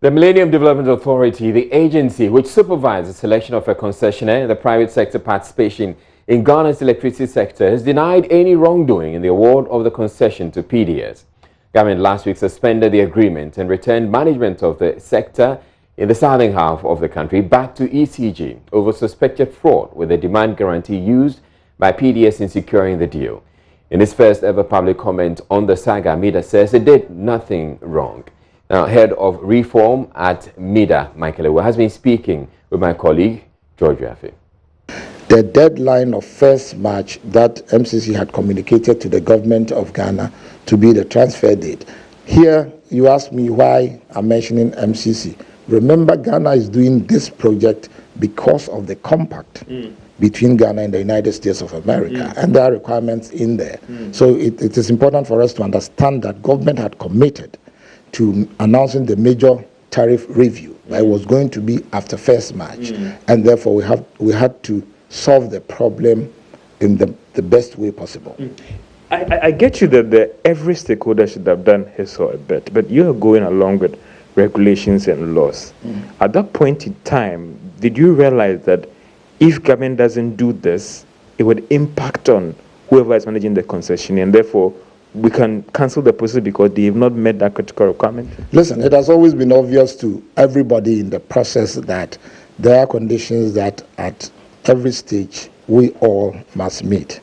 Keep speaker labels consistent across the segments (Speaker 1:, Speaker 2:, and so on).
Speaker 1: The Millennium Development Authority, the agency which supervises the selection of a concessionaire and the private sector participation in Ghana's electricity sector, has denied any wrongdoing in the award of the concession to PDS. Government last week suspended the agreement and returned management of the sector in the southern half of the country back to ECG over suspected fraud with the demand guarantee used by PDS in securing the deal. In his first ever public comment on the saga, MIDA says it did nothing wrong. Now, head of reform at MIDA, Michael Ewa, has been speaking with my colleague, George Yafe.
Speaker 2: The deadline of 1st March that MCC had communicated to the government of Ghana to be the transfer date. Here, you ask me why I'm mentioning MCC. Remember, Ghana is doing this project because of the compact between Ghana and the United States of America, and there are requirements in there. So it is important for us to understand that government had committed to announcing the major tariff review that was going to be after 1st March, and therefore we had to solve the problem in the best way possible.
Speaker 3: I get you that every stakeholder should have done his or a bit, but you are going along with regulations and laws. At that point in time, did you realize that if government doesn't do this, it would impact on whoever is managing the concession, and therefore we can cancel the process because they have not met that critical requirement?
Speaker 2: Listen, it has always been obvious to everybody in the process that there are conditions that at every stage we all must meet.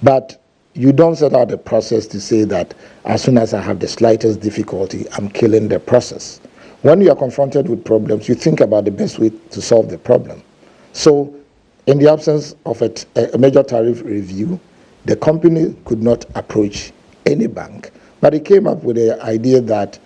Speaker 2: But you don't set out a process to say that as soon as I have the slightest difficulty, I'm killing the process. When you are confronted with problems, you think about the best way to solve the problem. So in the absence of a major tariff review, the company could not approach any bank, but it came up with the idea that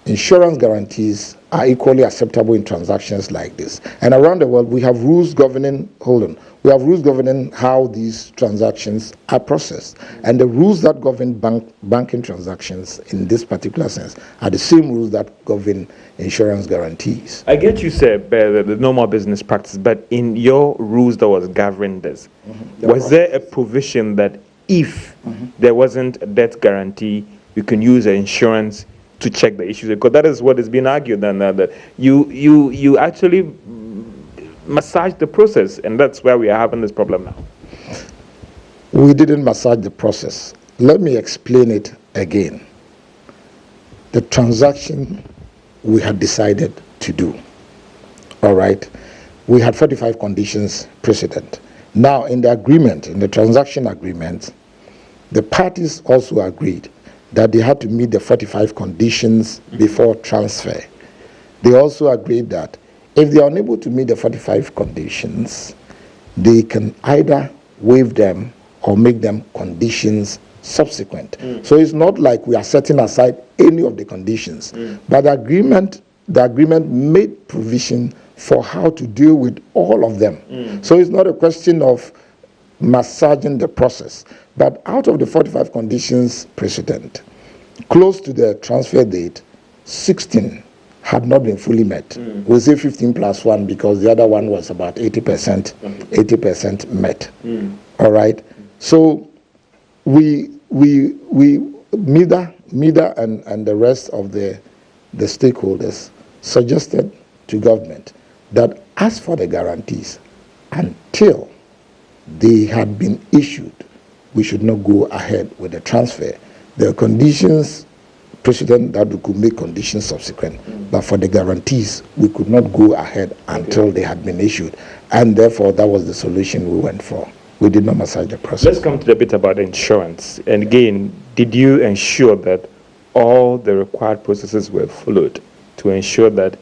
Speaker 2: insurance guarantees are equally acceptable in transactions like this. And around the world, we have rules governing, we have rules governing how these transactions are processed. And the rules that govern banking transactions in this particular sense are the same rules that govern insurance guarantees.
Speaker 3: I get you said the normal business practice, but in your rules that was governing this, was there a provision that if there wasn't a debt guarantee, you can use the insurance to check the issues? Because that is what is being argued, and that you actually massage the process, and that's where we are having this problem now.
Speaker 2: We didn't massage the process. Let me explain it again. The transaction we had decided to do, all right? We had 45 conditions precedent. Now, in the agreement, in the transaction agreement, the parties also agreed that they had to meet the 45 conditions before transfer. They also agreed that if they are unable to meet the 45 conditions, they can either waive them or make them conditions subsequent. So it's not like we are setting aside any of the conditions, but the agreement made provision for how to deal with all of them. So it's not a question of massaging the process. But out of the 45 conditions precedent, close to the transfer date, 16 had not been fully met. We say 15 plus 1 because the other one was about 80% met. All right. So we MIDA and the rest of the stakeholders suggested to government that as for the guarantees, until they had been issued, we should not go ahead with the transfer. There are conditions precedent that we could make conditions subsequent, but for the guarantees, we could not go ahead until they had been issued, and therefore that was the solution we went for. We did not massage the process.
Speaker 3: Let's come to the bit about insurance. And again, did you ensure that all the required processes were followed to ensure that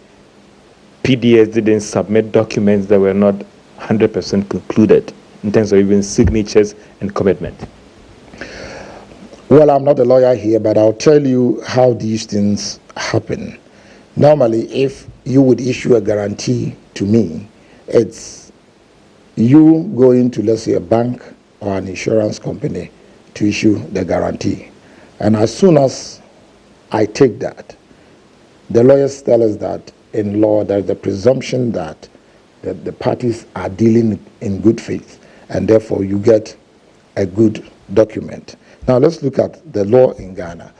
Speaker 3: PDS didn't submit documents that were not 100% concluded in terms of even signatures and commitment?
Speaker 2: Well, I'm not a lawyer here, but I'll tell you how these things happen. Normally, if you would issue a guarantee to me, it's you going to, let's say, a bank or an insurance company to issue the guarantee. And as soon as I take that, the lawyers tell us that in law, there's the presumption that the parties are dealing in good faith, and therefore you get a good document. Now let's look at the law in Ghana.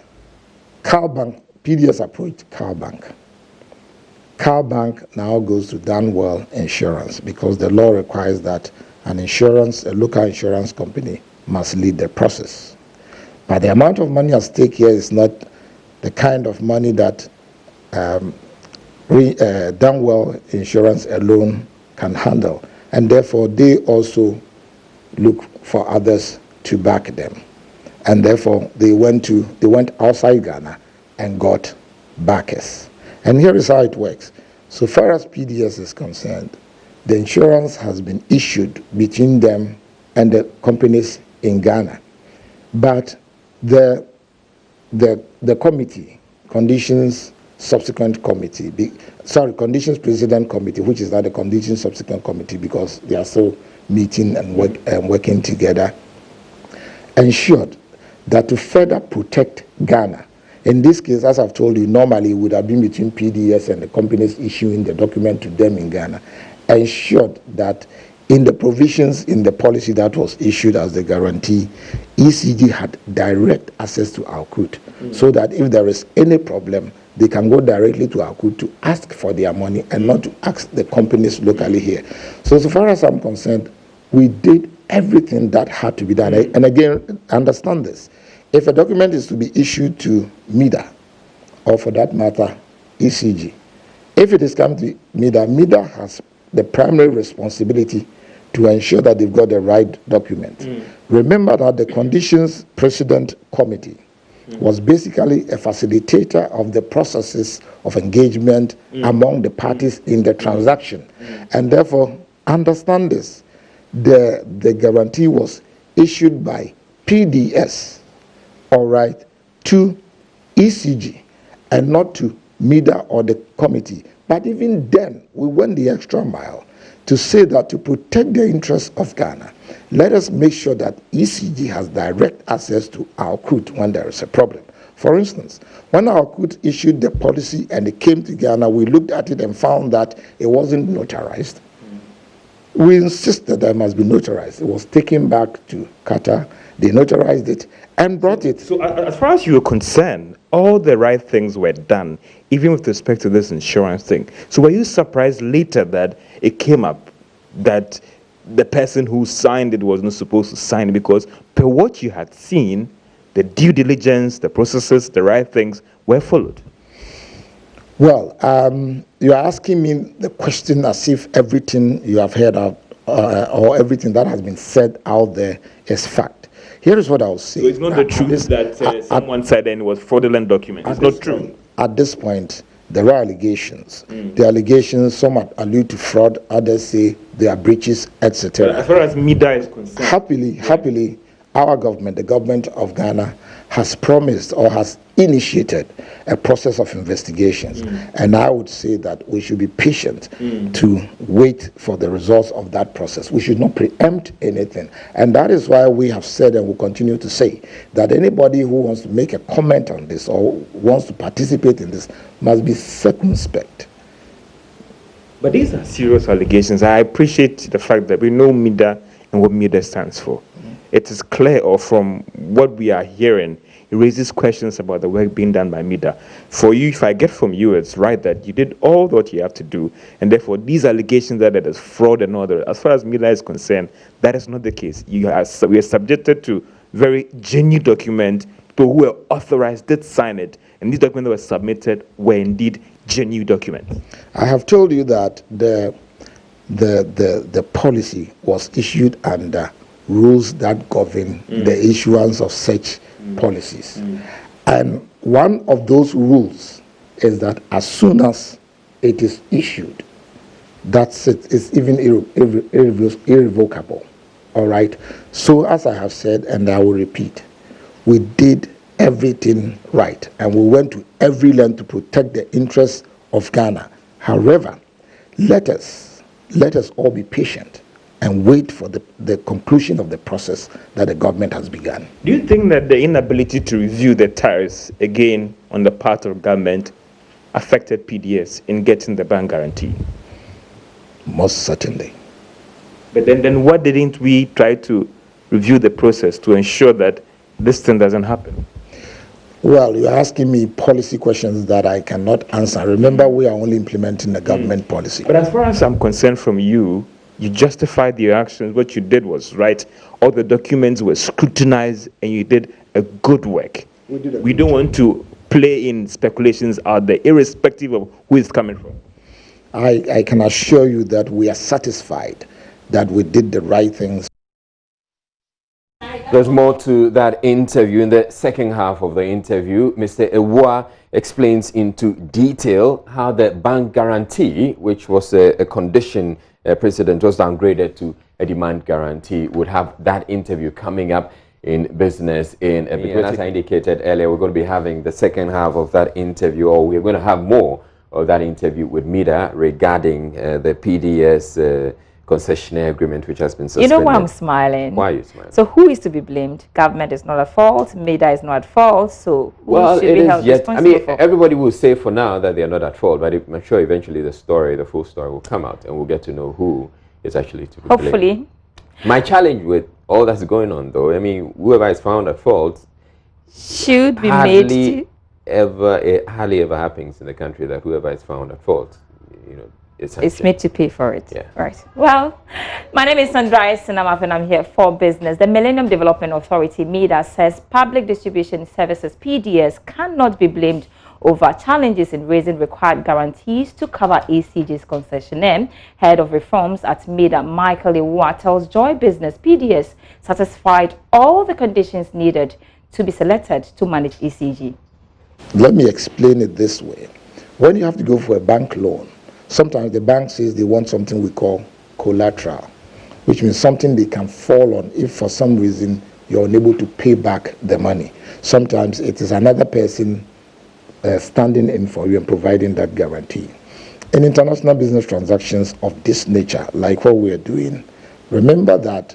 Speaker 2: Cal Bank PDS approached Cal Bank. Cal Bank now goes to Danwell Insurance because the law requires that a local insurance company must lead the process. But the amount of money at stake here is not the kind of money that Danwell Insurance alone can handle, and therefore they also look for others to back them, and therefore they went outside Ghana and got backers. And here is how it works. So far as PDS is concerned, the insurance has been issued between them and the companies in Ghana, but the committee, conditions precedent committee, which is not the conditions subsequent committee because they are still meeting and working together, ensured that to further protect Ghana, in this case, as I've told you, normally it would have been between PDS and the companies issuing the document to them in Ghana, ensured that in the provisions in the policy that was issued as the guarantee, ECG had direct access to Alkut, so that if there is any problem, they can go directly to Alkut to ask for their money and not to ask the companies locally here. So far as I'm concerned, we did everything that had to be done. And again, understand this. If a document is to be issued to MIDA, or for that matter, ECG, if it is come to MIDA has the primary responsibility to ensure that they've got the right document. Remember that the conditions precedent committee was basically a facilitator of the processes of engagement among the parties in the transaction. And therefore, understand this, the guarantee was issued by PDS, all right, to ECG and not to MIDA or the committee. But even then, we went the extra mile to say that to protect the interests of Ghana, let us make sure that ECG has direct access to Alkut when there is a problem. For instance, when Alkut issued the policy and it came to Ghana, we looked at it and found that it wasn't notarized. We insisted that it must be notarized. It was taken back to Qatar. They notarized it and brought it.
Speaker 3: So as far as you were concerned, all the right things were done, even with respect to this insurance thing. So were you surprised later that it came up that the person who signed it was not supposed to sign it? Because per what you had seen, the due diligence, the processes, the right things were followed.
Speaker 2: Well, you're asking me the question as if everything you have heard of or everything that has been said out there is fact. Here is what I'll say.
Speaker 3: So it's not the truth that someone said and it was fraudulent document. It's not true.
Speaker 2: At this point, there are allegations. The allegations, some allude to fraud, others say they are breaches, etc.
Speaker 3: As far as MIDA is concerned.
Speaker 2: Happily, our government, the government of Ghana, has promised or has initiated a process of investigations. And I would say that we should be patient to wait for the results of that process. We should not preempt anything. And that is why we have said and will continue to say that anybody who wants to make a comment on this or wants to participate in this must be circumspect.
Speaker 3: But these are serious allegations. I appreciate the fact that we know MIDA and what MIDA stands for. It is clear, or from what we are hearing, it raises questions about the work being done by MIDA. For you, if I get from you, it's right that you did all that you have to do, and therefore these allegations that there is fraud and all that, as far as MIDA is concerned, that is not the case. We are subjected to very genuine documents. People who were authorized did sign it, and these documents that were submitted were indeed genuine documents.
Speaker 2: I have told you that the policy was issued under rules that govern the issuance of such policies. And one of those rules is that as soon as it is issued, that's it. It's even irrevocable. All right? So as I have said, and I will repeat, we did everything right. And we went to every length to protect the interests of Ghana. However, let us all be patient and wait for the conclusion of the process that the government has begun.
Speaker 3: Do you think that the inability to review the tariffs again on the part of government affected PDS in getting the bank guarantee?
Speaker 2: Most certainly.
Speaker 3: But then why didn't we try to review the process to ensure that this thing doesn't happen?
Speaker 2: Well, you're asking me policy questions that I cannot answer. Remember, we are only implementing the government policy.
Speaker 3: But as far as I'm concerned from you, you justified your actions. What you did was right. All the documents were scrutinized and you did a good work. We don't want to play in speculations out there, irrespective of who it's coming from.
Speaker 2: I can assure you that we are satisfied that we did the right things.
Speaker 1: There's more to that interview. In the second half of the interview, Mr. Ewua explains into detail how the bank guarantee, which was a condition precedent, was downgraded to a demand guarantee. Would have that interview coming up in business in a bit. As I indicated earlier, we're going to be having the second half of that interview, or we're going to have more of that interview with Mida regarding the PDS concessionaire agreement, which has been suspended.
Speaker 4: You know why I'm smiling?
Speaker 1: Why are you smiling?
Speaker 4: So who is to be blamed? Government is not at fault. Mida is not at fault. So who should be held responsible for?
Speaker 1: Everybody will say for now that they are not at fault, but I'm sure eventually the full story will come out and we'll get to know who is actually to be blamed.
Speaker 4: Hopefully.
Speaker 1: My challenge with all that's going on, though, I mean, whoever is found at fault
Speaker 4: should be made to...
Speaker 1: It hardly ever happens in the country that whoever is found at fault, you know,
Speaker 4: it's made to pay for it.
Speaker 1: Yeah.
Speaker 4: Right. Well, my name is Sandra Sinamaf and I'm here for business. The Millennium Development Authority, MIDA, says public distribution services, PDS, cannot be blamed over challenges in raising required guarantees to cover ECG's concessionaire. Head of reforms at MIDA, Michael Ewua, tells Joy Business PDS satisfied all the conditions needed to be selected to manage ECG.
Speaker 2: Let me explain it this way. When you have to go for a bank loan, sometimes the bank says they want something we call collateral, which means something they can fall on if for some reason you're unable to pay back the money. Sometimes it is another person standing in for you and providing that guarantee. In international business transactions of this nature, like what we are doing, remember that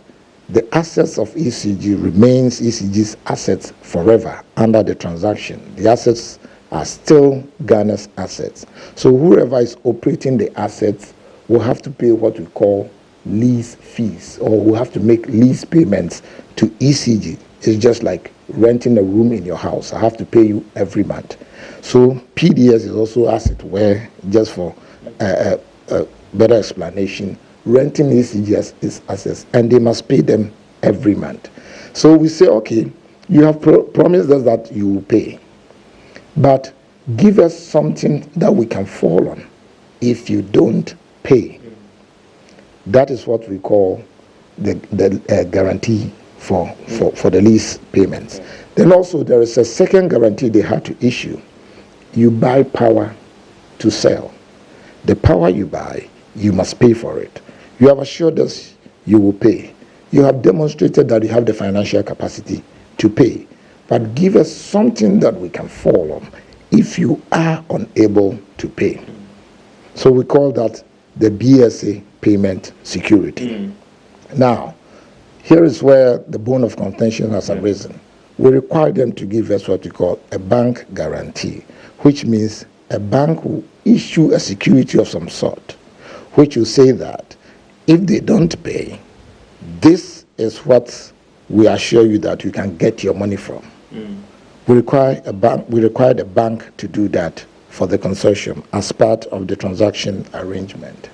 Speaker 2: the assets of ECG remains ECG's assets forever under the transaction. The assets are still Ghana's assets. So whoever is operating the assets will have to pay what we call lease fees, or will have to make lease payments to ECG. It's just like renting a room in your house. I have to pay you every month. So PDS is also, as it were, just for a better explanation, renting ECG as assets, and they must pay them every month. So we say, okay, you have promised us that you will pay, but give us something that we can fall on if you don't pay. That is what we call the guarantee for the lease payments. Then also there is a second guarantee they had to issue. You buy power to sell. The power you buy, you must pay for it. You have assured us you will pay. You have demonstrated that you have the financial capacity to pay. But give us something that we can fall on if you are unable to pay. So we call that the BSA payment security. Now, here is where the bone of contention has arisen. We require them to give us what we call a bank guarantee, which means a bank will issue a security of some sort, which will say that if they don't pay, this is what we assure you that you can get your money from. We require the bank to do that for the consortium as part of the transaction arrangement.